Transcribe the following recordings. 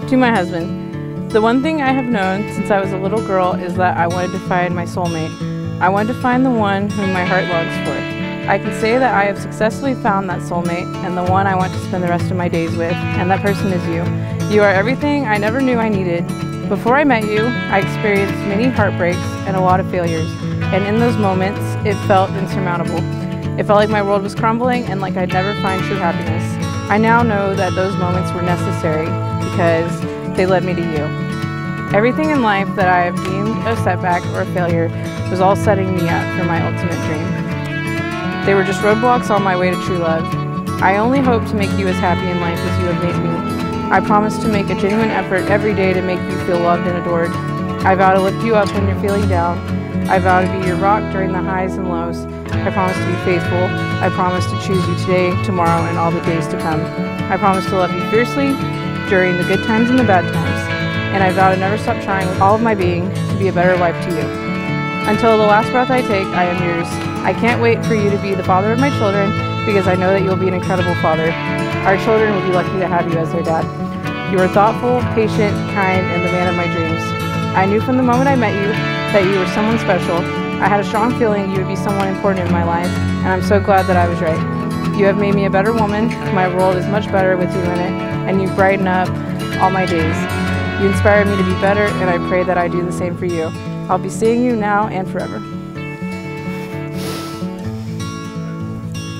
To my husband, the one thing I have known since I was a little girl is that I wanted to find my soulmate. I wanted to find the one whom my heart longs for. I can say that I have successfully found that soulmate and the one I want to spend the rest of my days with, and that person is you. You are everything I never knew I needed. Before I met you, I experienced many heartbreaks and a lot of failures, and in those moments, it felt insurmountable. It felt like my world was crumbling and like I'd never find true happiness. I now know that those moments were necessary because they led me to you. Everything in life that I have deemed a setback or a failure was all setting me up for my ultimate dream. They were just roadblocks on my way to true love. I only hope to make you as happy in life as you have made me. I promise to make a genuine effort every day to make you feel loved and adored. I vow to lift you up when you're feeling down. I vow to be your rock during the highs and lows. I promise to be faithful. I promise to choose you today, tomorrow, and all the days to come. I promise to love you fiercely during the good times and the bad times. And I vow to never stop trying with all of my being to be a better wife to you. Until the last breath I take, I am yours. I can't wait for you to be the father of my children because I know that you'll be an incredible father. Our children will be lucky to have you as their dad. You are thoughtful, patient, kind, and the man of my dreams. I knew from the moment I met you that you were someone special. I had a strong feeling you would be someone important in my life, and I'm so glad that I was right. You have made me a better woman. My world is much better with you in it, and you brighten up all my days. You inspire me to be better, and I pray that I do the same for you. I'll be seeing you now and forever.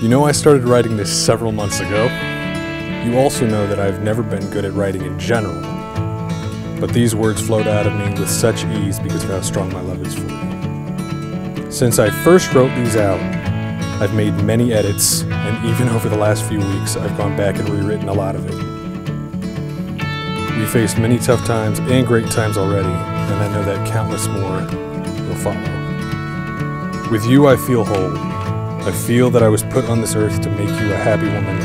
You know, I started writing this several months ago. You also know that I've never been good at writing in general, but these words flowed out of me with such ease because of how strong my love is for you. Since I first wrote these out, I've made many edits, and even over the last few weeks, I've gone back and rewritten a lot of it. We faced many tough times and great times already, and I know that countless more will follow. With you, I feel whole. I feel that I was put on this earth to make you a happy woman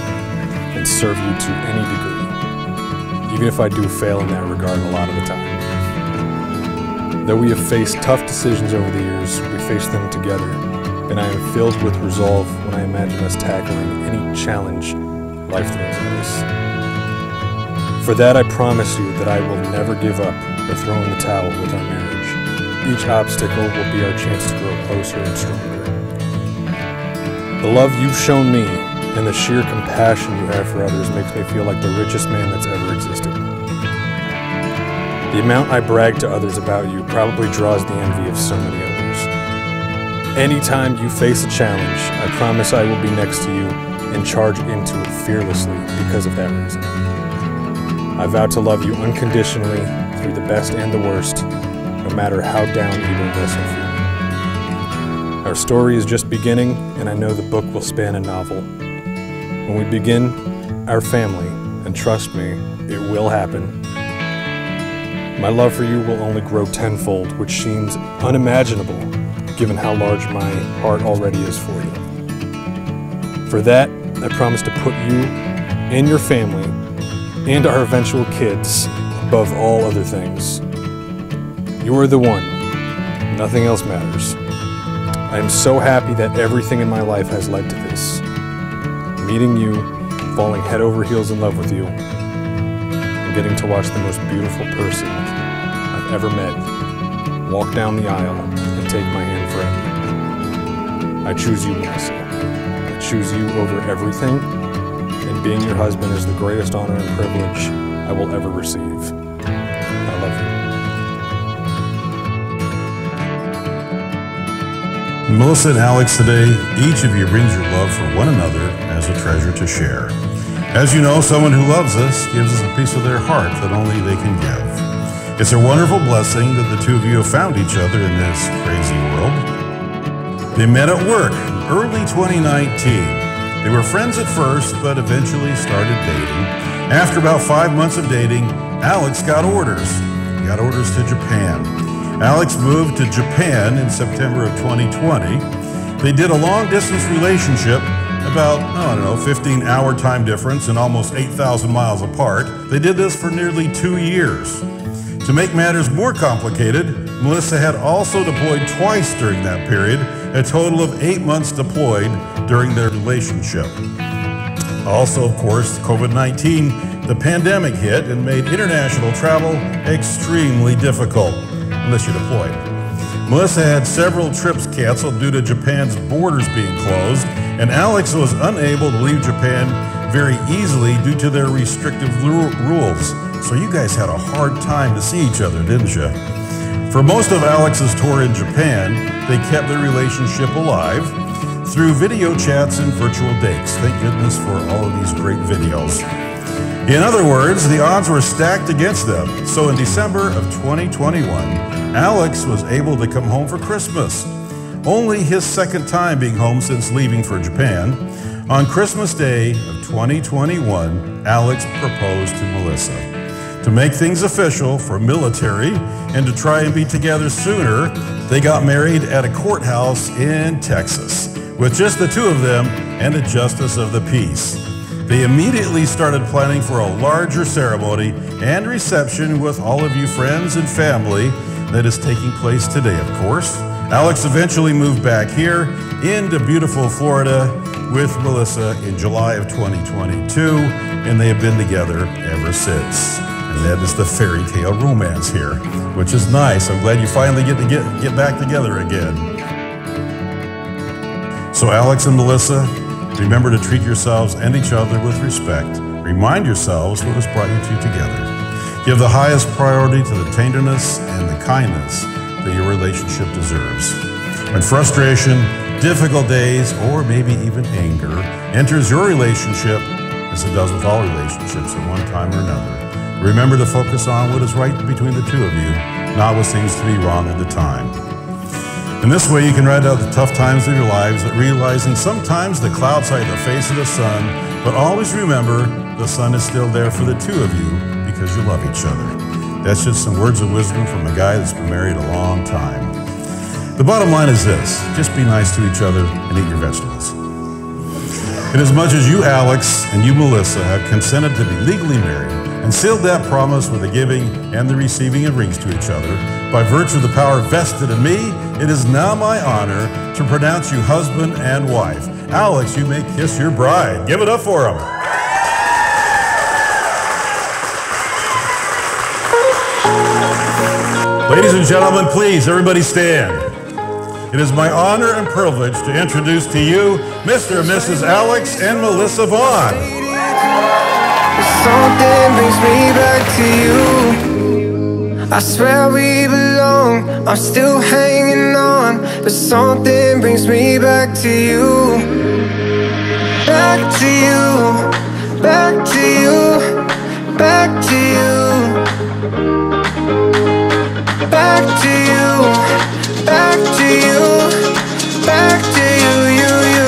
and serve you to any degree, even if I do fail in that regard a lot of the time. Though we have faced tough decisions over the years, we face them together, and I am filled with resolve when I imagine us tackling any challenge life throws at us. For that, I promise you that I will never give up or throw in the towel with our marriage. Each obstacle will be our chance to grow closer and stronger. The love you've shown me and the sheer compassion you have for others makes me feel like the richest man that's ever existed. The amount I brag to others about you probably draws the envy of so many others. Anytime you face a challenge, I promise I will be next to you and charge into it fearlessly because of that reason. I vow to love you unconditionally through the best and the worst, no matter how down either of us are feeling. Our story is just beginning, and I know the book will span a novel. When we begin our family, and trust me, it will happen, my love for you will only grow tenfold, which seems unimaginable given how large my heart already is for you. For that, I promise to put you and your family and our eventual kids above all other things. You are the one. Nothing else matters. I am so happy that everything in my life has led to this. Meeting you, falling head over heels in love with you, and getting to watch the most beautiful person I've ever met walk down the aisle and take my hand forever. I choose you, Melissa. I choose you over everything, and being your husband is the greatest honor and privilege I will ever receive. I love you. Melissa and Alex, today, each of you brings your love for one another as a treasure to share. As you know, someone who loves us gives us a piece of their heart that only they can give. It's a wonderful blessing that the two of you have found each other in this crazy world. They met at work in early 2019. They were friends at first, but eventually started dating. After about 5 months of dating, Alex got orders. He got orders to Japan. Alex moved to Japan in September of 2020. They did a long-distance relationship, about, 15-hour time difference and almost 8,000 miles apart. They did this for nearly 2 years. To make matters more complicated, Melissa had also deployed twice during that period, a total of 8 months deployed during their relationship. Also, of course, COVID-19 the pandemic hit and made international travel extremely difficult, unless you're deployed. Melissa had several trips canceled due to Japan's borders being closed, and Alex was unable to leave Japan very easily due to their restrictive rules. So you guys had a hard time to see each other, didn't you? For most of Alex's tour in Japan, they kept their relationship alive through video chats and virtual dates. Thank goodness for all of these great videos. In other words, the odds were stacked against them. So in December of 2021, Alex was able to come home for Christmas. Only his second time being home since leaving for Japan. On Christmas Day of 2021, Alex proposed to Melissa. To make things official for military and to try and be together sooner, they got married at a courthouse in Texas, with just the two of them and a justice of the peace. They immediately started planning for a larger ceremony and reception with all of you friends and family that is taking place today, of course. Alex eventually moved back here into beautiful Florida with Melissa in July of 2022, and they have been together ever since. And that is the fairy tale romance here, which is nice. I'm glad you finally get to get back together again. So Alex and Melissa, remember to treat yourselves and each other with respect. Remind yourselves what has brought you two together. Give the highest priority to the tenderness and the kindness that your relationship deserves. When frustration, difficult days, or maybe even anger enters your relationship, as it does with all relationships at one time or another, remember to focus on what is right between the two of you, not what seems to be wrong at the time. In this way, you can ride out the tough times of your lives, realizing sometimes the clouds hide the face of the sun, but always remember the sun is still there for the two of you because you love each other. That's just some words of wisdom from a guy that's been married a long time. The bottom line is this: just be nice to each other and eat your vegetables. Inasmuch as you, Alex, and you, Melissa, have consented to be legally married and sealed that promise with the giving and the receiving of rings to each other, by virtue of the power vested in me, it is now my honor to pronounce you husband and wife. Alex, you may kiss your bride. Give it up for him. Ladies and gentlemen, please, everybody stand. It is my honor and privilege to introduce to you Mr. and Mrs. Alex and Melissa Vaughn. Something brings me back to you. I swear we belong. I'm still hanging on, but something brings me back to you. Back to you, back to you, back to you. Back to you, back to you, back to you, you.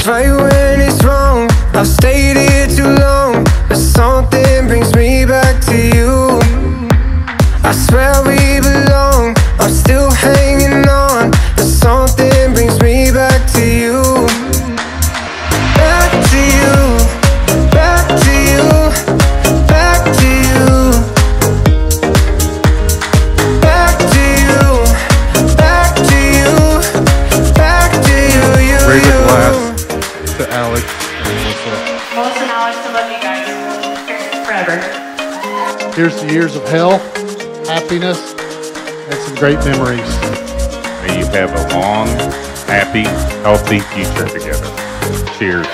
Right when it's wrong, I've stayed here too long, but something brings me back to you. I swear we belong. I'm still hanging on, but something brings me back to you. Back to you, back to you, back to you. Back to you, back to you, back to you, you, you. To Alex and Melissa. Melissa and Alex, I love you guys. Here's forever. Here's to years of health, happiness, and some great memories. May you have a long, happy, healthy future together. Cheers.